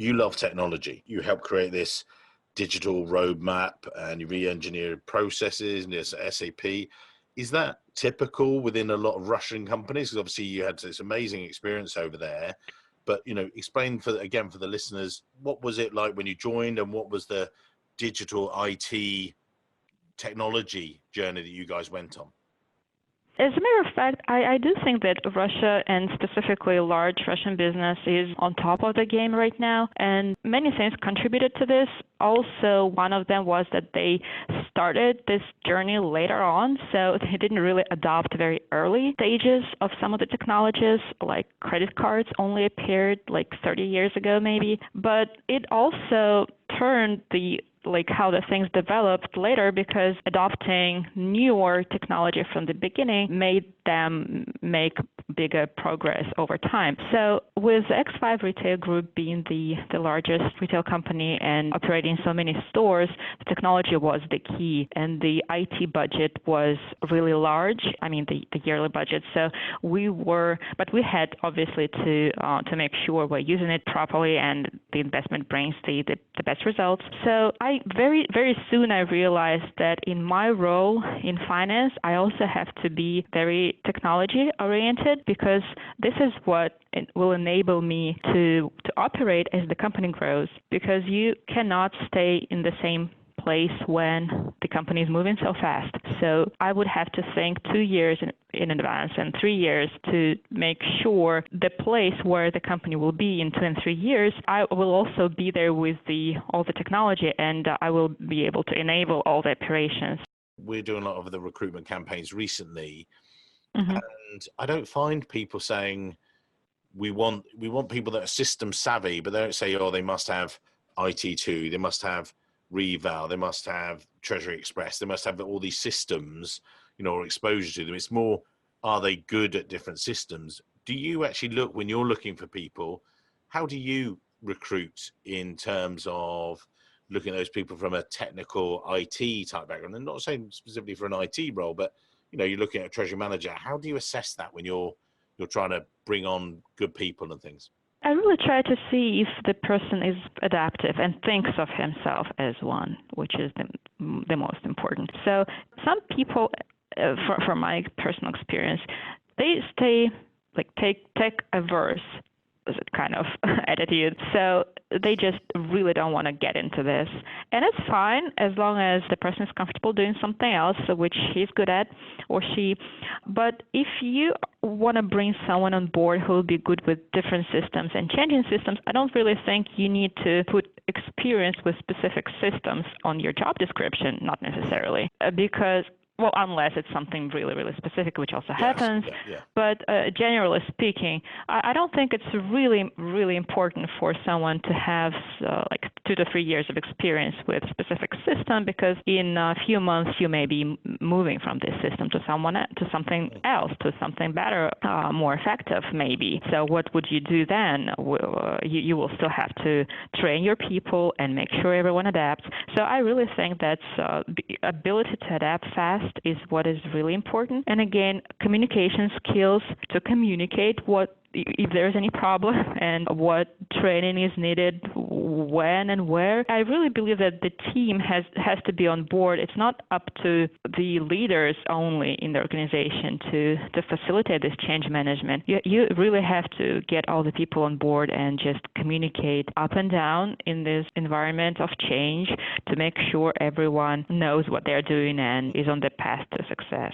you love technology. You help create this digital roadmap and you re-engineer processes and this SAP. Is that typical within a lot of Russian companies? Because obviously you had this amazing experience over there, but explain for the listeners, what was it like when you joined and what was the digital IT technology journey that you guys went on? As a matter of fact, I do think that Russia, and specifically large Russian business, is on top of the game right now, and many things contributed to this. Also, one of them was that they started this journey later on, so they didn't really adopt very early stages of some of the technologies, like credit cards only appeared like 30 years ago maybe, but it also turned how the things developed later, because adopting newer technology from the beginning made them make bigger progress over time. So with X5 Retail Group being the largest retail company and operating so many stores, the technology was the key, and the IT budget was really large. I mean, the yearly budget. So we had obviously to make sure we're using it properly and the investment brings the best results. So very, very soon I realized that in my role in finance, I also have to be very technology oriented, because this is what will enable me to operate as the company grows, because you cannot stay in the same place when the company is moving so fast. So I would have to think 2 years in advance and 3 years to make sure the place where the company will be in 2 and 3 years, I will also be there with all the technology, and I will be able to enable all the operations. We're doing a lot of the recruitment campaigns recently, Mm-hmm. and I don't find people saying we want people that are system savvy, but they don't say, oh, they must have IT2, they must have Reval, they must have Treasury Express, they must have all these systems, or exposure to them. It's more, are they good at different systems? Do you actually look, when you're looking for people, how do you recruit in terms of looking at those people from a technical IT type background? And not saying specifically for an IT role, but you're looking at a treasury manager. How do you assess that when you're trying to bring on good people and things? I really try to see if the person is adaptive and thinks of himself as one, which is the most important. So some people, from my personal experience, they stay tech averse kind of attitude. So they just really don't want to get into this. And it's fine as long as the person is comfortable doing something else, which he's good at, or she. But if you want to bring someone on board who will be good with different systems and changing systems, I don't really think you need to put experience with specific systems on your job description, not necessarily, because unless it's something really, really specific, which also happens. Yeah. But generally speaking, I don't think it's really, really important for someone to have 2 to 3 years of experience with specific system, because in a few months you may be moving from this system to something else, to something better, more effective maybe. So what would you do then? You will still have to train your people and make sure everyone adapts. So I really think that's the ability to adapt fast is what is really important. And again, communication skills to communicate if there's any problem and what training is needed, when and where. I really believe that the team has to be on board. It's not up to the leaders only in the organization to facilitate this change management. You really have to get all the people on board and just communicate up and down in this environment of change to make sure everyone knows what they're doing and is on the path to success.